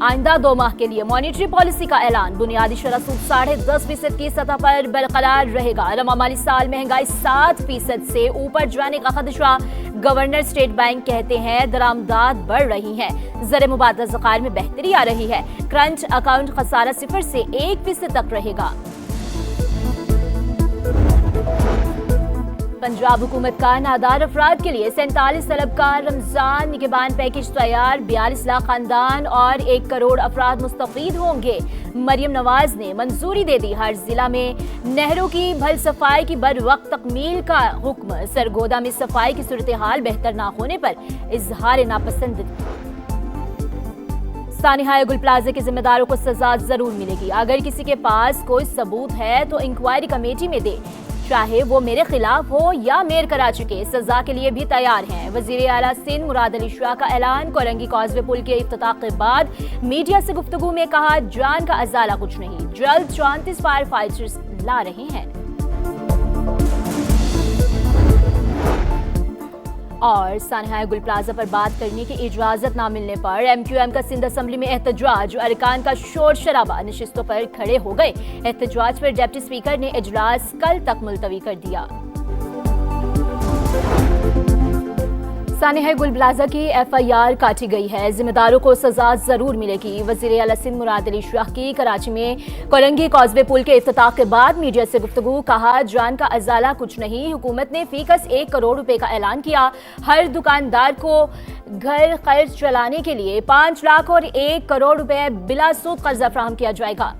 आइंदा 2 माह के लिए मॉनेटरी पॉलिसी का ऐलान। बुनियादी शरह सूद 10.5% की सतह पर बरकरार रहेगा। रवा माली साल महंगाई 7% से ऊपर जाने का खदशा। गवर्नर स्टेट बैंक कहते हैं दरामदात बढ़ रही हैं। ज़र मुबादला ज़खायर में बेहतरी आ रही है। करंट अकाउंट खसारा 0 से 1% तक रहेगा। पंजाब हुकूमत का नादार अफराद के लिए 47 अरब का रमजान निगहबान पैकेज तैयार। 42 लाख खानदान और 1 करोड़ अफराद मुस्तफीद होंगे। मरियम नवाज ने मंजूरी दे दी। हर जिला में नहरों की भल सफाई की बर वक्त तकमील का हुक्म। सरगोदा में सफाई की सूरत हाल बेहतर ना होने पर इजहार नापसंद। सानिहा गुल प्लाजा के जिम्मेदारों को सजा जरूर मिलेगी। अगर किसी के पास कोई सबूत है तो इंक्वायरी कमेटी में दे, चाहे वो मेरे खिलाफ हो या मेयर कराची के, सजा के लिए भी तैयार हैं। वजीर आला सिंध मुराद अली शाह का ऐलान। कोरंगी कॉजवे पुल के इफ्तिताह के बाद मीडिया से गुफ्तगू में कहा, जान का अजाला कुछ नहीं, जल्द 34 फायर फाइटर्स ला रहे हैं। और सानिहा गुल प्लाजा पर बात करने की इजाजत ना मिलने पर MQM का सिंध असम्बली में एहतजाज। अरकान का शोर शराबा, नशिस्तों पर खड़े हो गए। एहतजाज पर डिप्टी स्पीकर ने इजलास कल तक मुलतवी कर दिया। सानिहा गुल प्लाजा की FIR काटी गई है। जिम्मेदारों को सजा जरूर मिलेगी। वजीर आला सिंध मुराद अली शाह की कराची में कोरंगी कॉजवे पुल के इफ्तिताह के बाद मीडिया से गुफ्तगू। कहा, जान का अजाला कुछ नहीं, हुकूमत ने फीकस 1 करोड़ रुपए का ऐलान किया। हर दुकानदार को घर खर्च चलाने के लिए 5 लाख और 1 करोड़ रुपए बिला सूद कर्जा फराहम किया जाएगा।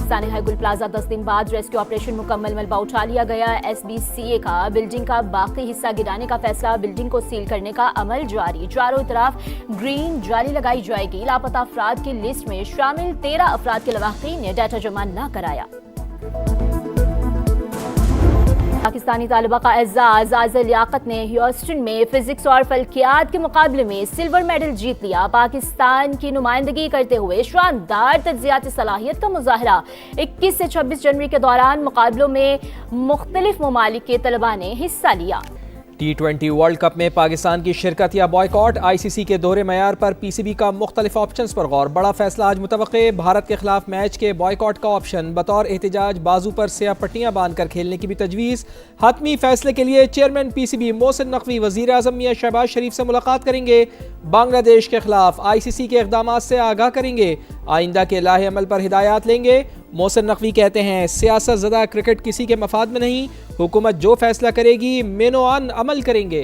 सानिहा गुल प्लाजा 10 दिन बाद रेस्क्यू ऑपरेशन मुकम्मल। मलबा उठा लिया गया। SBCA का बिल्डिंग का बाकी हिस्सा गिराने का फैसला। बिल्डिंग को सील करने का अमल जारी। चारों तरफ ग्रीन जाली लगाई जाएगी। लापता अफराद की लिस्ट में शामिल 13 अफराद के लवाकिन ने डाटा जमा न कराया। पाकिस्तानी तालिबा का एजाज। आज़ा लियाकत ने ह्यूस्टन में फिजिक्स और फल्कियात के मुकाबले में सिल्वर मेडल जीत लिया। पाकिस्तान की नुमाइंदगी करते हुए शानदार तज्जियाती सलाहियत का मुजाहरा। 21 से 26 जनवरी के दौरान मुकाबलों में मुख्तलिफ ममालिक के तलबा ने हिस्सा लिया। T20 वर्ल्ड कप में पाकिस्तान की शिरकत या बॉयकॉट। ICC के दोहरे मयार पर PCB का मुख्तलिफ ऑप्शंस पर गौर। बड़ा फैसला आज मुतवक्के। भारत के खिलाफ मैच के बॉयकॉट का ऑप्शन। बतौर एहतजाज बाजू पर स्याह पट्टियां बांधकर खेलने की भी तजवीज़। हतमी फैसले के लिए चेयरमैन PCB मोहसिन नकवी वज़ीर आज़म मियां शहबाज शरीफ से मुलाकात करेंगे। बांग्लादेश के खिलाफ ICC के इक़दामात से आगाह करेंगे। आइंदा के लाहे अमल पर हिदायत लेंगे। मोहसिन नकवी कहते हैं, सियासत ज़दा क्रिकेट किसी के मफाद में नहीं, हुकूमत जो फैसला करेगी मेनोआन अमल करेंगे।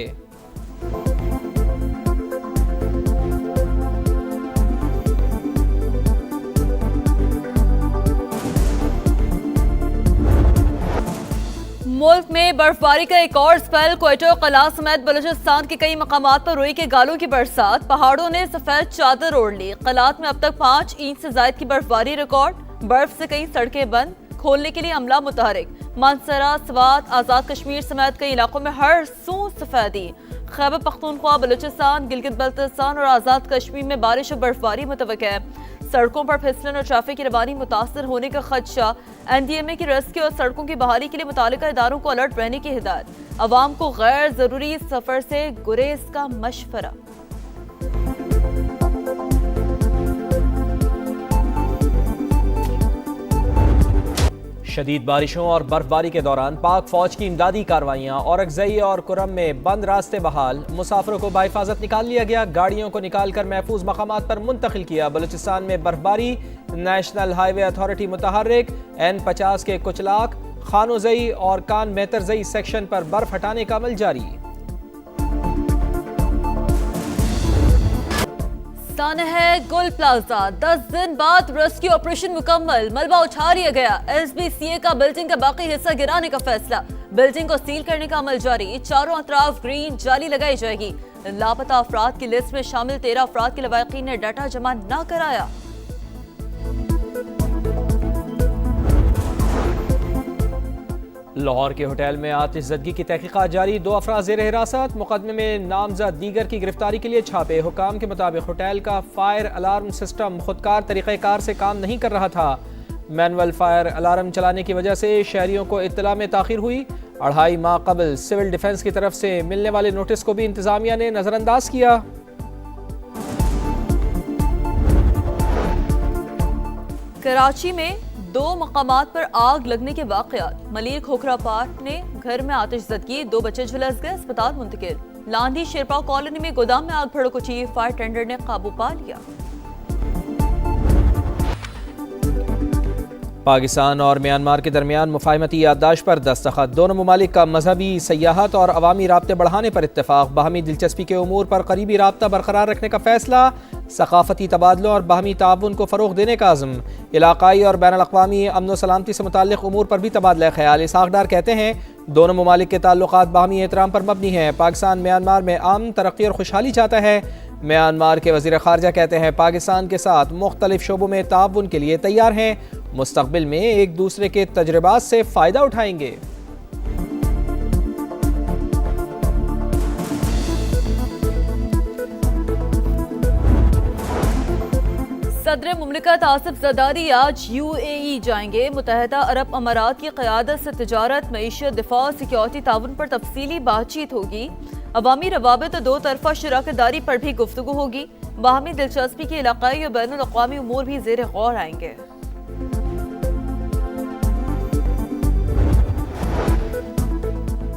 मुल्क में बर्फबारी का एक और स्पेल। क्वेटा कला समेत बलूचिस्तान के कई मकामात पर रुई के गालों की बरसात। पहाड़ों ने सफेद चादर ओढ़ ली। कलात में अब तक 5 इंच से ज्यादा की बर्फबारी रिकॉर्ड। बर्फ से कई सड़कें बंद, खोलने के लिए अमला मुतहरिक। मानसरा, स्वात, आजाद कश्मीर समेत कई इलाकों में हर सू सफेदी। खैबर पख्तूनख्वा, बलूचिस्तान, गिलगित बल्तिस्तान और आजाद कश्मीर में बारिश और बर्फबारी मुतवक्किल है। सड़कों पर फिसलन और ट्रैफिक की रवानी मुतासर होने का खदशा। NDMA की रेस्क्यू और सड़कों की बहाली के लिए मुतालिका इदारों को अलर्ट रहने की हिदायत। अवाम को गैर जरूरी सफर से गुरेज का मशवरा। शदीद बारिशों और बर्फबारी के दौरान पाक फौज की इमदादी कार्रवाइयाँ। औरंगज़ई और कुरम में बंद रास्ते बहाल। मुसाफिरों को बाहिफाजत निकाल लिया गया। गाड़ियों को निकाल कर महफूज मकामात पर मुंतकिल किया। बलूचिस्तान में बर्फबारी। National highway authority मुतहर्रिक। N50 के कुचलाक, खानोजई और कान मेहतरजई सेक्शन पर बर्फ हटाने का अमल जारी। सानिहा गुल प्लाजा 10 दिन बाद रेस्क्यू ऑपरेशन मुकम्मल। मलबा उठा लिया गया। SBCA का बिल्डिंग का बाकी हिस्सा गिराने का फैसला। बिल्डिंग को सील करने का अमल जारी। चारों अतराफ ग्रीन जाली लगाई जाएगी। लापता अफराद की लिस्ट में शामिल 13 अफराद के लवाकिन ने डाटा जमा न कराया। लाहौर के होटल में आतिशज़दगी की तहकीकात जारी। 2 अफराद ज़ेर हिरासत। मुकदमे में नामजद दीगर की गिरफ्तारी के लिए छापे। हुकाम के मुताबिक होटल का फायर अलार्म सिस्टम खुदकार तरीक़ेकार से काम नहीं कर रहा था। मैनुअल फायर अलार्म चलाने की वजह से शहरियों को इत्तला में ताखीर हुई। 2.5 माह कबल सिविल डिफेंस की तरफ से मिलने वाले नोटिस को भी इंतजामिया ने नजरअंदाज किया। कराची में 2 मकामात पर आग लगने के वाकयात। मलिक खोखरा पार्क ने घर में आतिशज़दगी, 2 बच्चे झुलस गए, अस्पताल मुंतकिल। लांधी शेरपाव कॉलोनी में गोदाम में आग भड़क, फायर टेंडर ने काबू पा लिया। पाकिस्तान और म्यांमार के दरमियान मुफाहमती याददाश्त पर दस्तखत। दोनों ममालिक का मजहबी, सयाहत और अवामी राब्ते बढ़ाने पर इत्तेफाक। बाहमी दिलचस्पी के उमूर पर करीबी राब्ता बरकरार रखने का फैसला। सकाफती तबादलों और बाहमी ताउन को फ़रोग़ देने का अज़्म। इलाकाई और बैनुल अक़वामी अमन व सलामती से मुताल्लिक़ उमूर पर भी तबादला ख्याल। इसहाक़ डार कहते हैं दोनों ममालिक के ताल्लुक़ात बाहमी एहतराम पर मबनी हैं। पाकिस्तान म्यांमार में अमन, तरक्की और खुशहाली चाहता है। म्यांमार के वज़ीर ख़ारजा कहते हैं पाकिस्तान के साथ मुख्तलिफ शोबों में ताउन के लिए तैयार हैं। मुस्तक़बिल में एक दूसरे के तजर्बात से फ़ायदा उठाएंगे। सदर मुमलिकत आसिफ ज़रदारी आज UAE जाएंगे। मुत्तहिदा अरब अमारात की क़यादत से तिजारत, मईशत, दिफा और सिक्योरिटी ताउन पर तफसीली बातचीत होगी। अवामी रवाबित और 2 तरफ़ा शराकतदारी पर भी गुफ्तगू होगी। बाहमी दिलचस्पी के इलाकाई और बैनुल अक़वामी उमूर भी ज़ेर गौर आएंगे।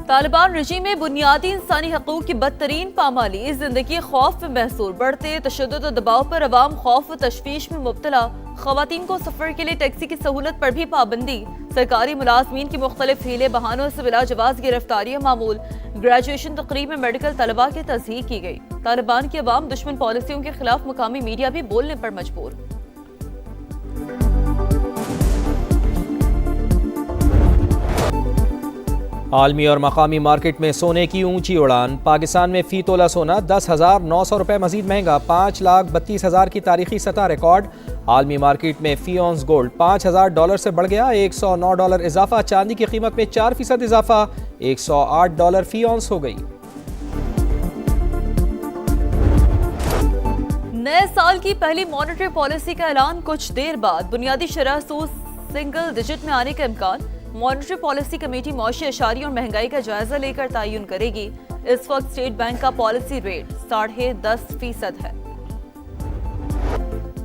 तालिबान रजीम में बुनियादी इंसानी हकूक़ की बदतरीन पामाली, जिंदगी खौफ में महसूर। बढ़ते तशद्दुद और दबाव पर अवाम खौफ व तशवीश में मुब्तला। ख़वातीन को सफ़र के लिए टैक्सी की सहूलत पर भी पाबंदी। सरकारी मुलाजमीन की मुख्तलिफ हीले बहानों से बिला जवाज़ गिरफ्तारियाँ मामूल। ग्रेजुएशन तकरीब में मेडिकल तलबा की तस्दीक की गई। तालिबान की अवाम दुश्मन पॉलिसियों के खिलाफ मुकामी मीडिया भी बोलने पर मजबूर। आलमी और मकामी मार्केट में सोने की ऊंची उड़ान। पाकिस्तान में फ़ी तोला सोना 10,900 रुपये मजीद महंगा। 5,32,000 की तारीखी सतह रिकॉर्ड। आलमी मार्केट में फ़ी ऑन्स गोल्ड $5,000 से बढ़ गया। $109 इजाफा। चांदी की कीमत में 4% इजाफा। $108 फ़ी ऑन्स हो गई। नए साल की पहली मॉनेटरी पॉलिसी का ऐलान कुछ देर बाद। बुनियादी शरह सूद सिंगल डिजिट में आने का इम्कान। मॉनेटरी पॉलिसी कमेटी मौशी अशारी और महंगाई का जायजा लेकर तयन करेगी। इस वक्त स्टेट बैंक का पॉलिसी रेट 10.5% है।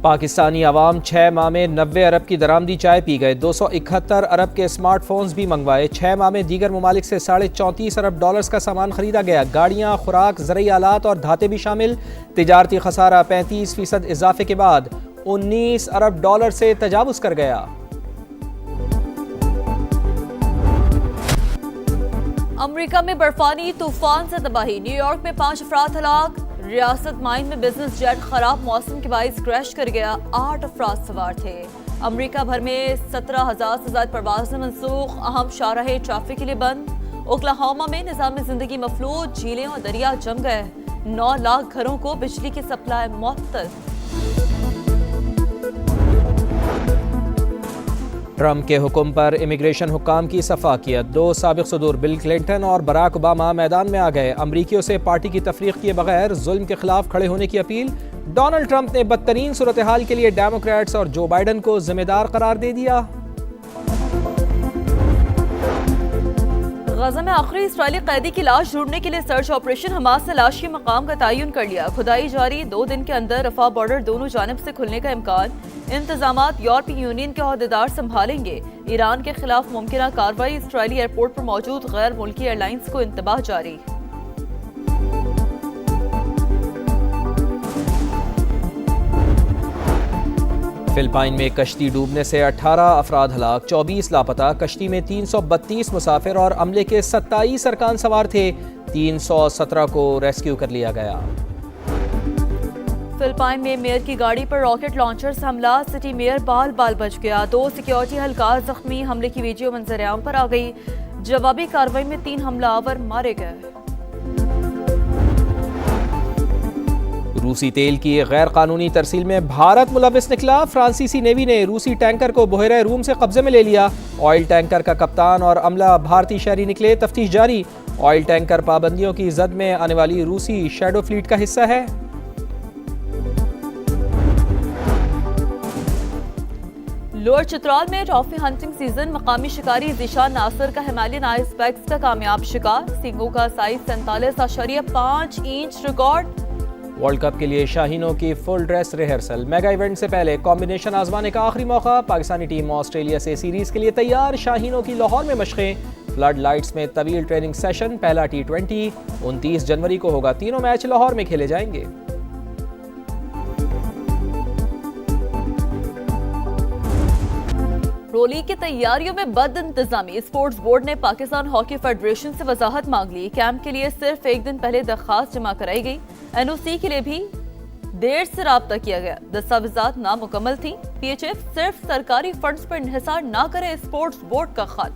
पाकिस्तानी अवाम 6 माह में 90 अरब की दरामदी चाय पी गए। 271 अरब के स्मार्टफोन्स भी मंगवाए। 6 माह में दीगर ममालिक से $34.5 अरब का सामान खरीदा गया। गाड़ियाँ, खुराक, ज़रूरी आलात और धाते भी शामिल। तिजारती खसारा 35% इजाफे के बाद $19 अरब से तजावुज़ कर गया। अमेरिका में बर्फानी तूफान से तबाही। न्यूयॉर्क में 5 अफराद हलाक। रियासत माइन में बिजनेस जेट खराब मौसम के बाइस क्रैश कर गया। 8 अफराद सवार थे। अमेरिका भर में 17,000 से ज्यादा परवाज़ें मनसूख। अहम शाहराहें ट्रैफिक के लिए बंद। ओक्लाहोमा में निज़ाम जिंदगी मफलूज। झीलें और दरिया जम गए। 9 लाख घरों को बिजली की सप्लाई मुअत्तल। ट्रंप के हुक्म पर इमिग्रेशन हुक्काम की सफाकियत। 2 साबिक सदूर बिल क्लिंटन और बराक ओबामा मैदान में आ गए। अमरीकियों से पार्टी की तफरीक किए बगैर जुल्म के खिलाफ खड़े होने की अपील। डोनाल्ड ट्रंप ने बदतरीन सूरत हाल के लिए डेमोक्रेट्स और जो बाइडन को जिम्मेदार करार दे दिया। गजा में आखिरी इस्राएली कैदी की लाश ढूंढने के लिए सर्च ऑपरेशन। हमास ने लाश के मकाम का तयन कर लिया। खुदाई जारी। 2 दिन के अंदर रफा बॉर्डर दोनों जानिब से खुलने का इम्कान। इंतजामात यूरोपीय यूनियन के अहदेदार संभालेंगे। ईरान के खिलाफ मुमकिन कार्रवाई। इस्राएली एयरपोर्ट पर मौजूद गैर मुल्की एयरलाइंस को इंतबाह जारी। फिलिपाइन में कश्ती डूबने से 18 अफराद हलाक, 24 लापता। कश्ती में 332 मुसाफिर और अमले के 27 अरकान सवार थे। 317 को रेस्क्यू कर लिया गया। फिलिपाइन में मेयर की गाड़ी पर रॉकेट लॉन्चर से हमला। सिटी मेयर बाल बाल बच गया। 2 सिक्योरिटी एहलकार जख्मी। हमले की वीडियो मंजर-ए-आम पर आ गई। जवाबी कार्रवाई में 3 हमलावर मारे गए। रूसी तेल की गैर कानूनी तरसील में भारत मुलविस निकला। फ्रांसीसी नेवी ने रूसी टैंकर को बहरा रूम से कब्जे में ले लिया। ऑयल टैंकर का कप्तान और अमला भारतीय शहरी निकले। तफ्तीश जारी। ऑयल टैंकर पाबंदियों की जद में आने वाली रूसी शैडो फ्लीट का हिस्सा है। लोअर चित्राल में ट्रॉफी हंटिंग सीजन, मकामी शिकारी ज़ीशान नासिर का हिमालयन आइसबेक्स का कामयाब शिकार, सींगों का size 47.5 inch record. World cup के लिए शाहीनों की full dress rehearsal, mega event से पहले कॉम्बिनेशन आजमाने का आखिरी मौका, पाकिस्तानी टीम ऑस्ट्रेलिया से सीरीज के लिए तैयार, शाहीनों की लाहौर में मशकें, फ्लड लाइट्स में तवील ट्रेनिंग सेशन, पहला T20 29 जनवरी को होगा, तीनों मैच लाहौर में खेले जाएंगे। रोली की तैयारियों में बद इंतजामी, स्पोर्ट्स बोर्ड ने पाकिस्तान हॉकी फेडरेशन से वजाहत मांग ली। कैंप के लिए सिर्फ एक दिन पहले दरखास्त जमा कराई गई। NOC के लिए भी देर से राब्ता किया गया, दस्तावेजात नामुकम्मल थी। PHF सिर्फ सरकारी फंड्स पर इन्हिसार ना करे, स्पोर्ट्स बोर्ड का ख्याल।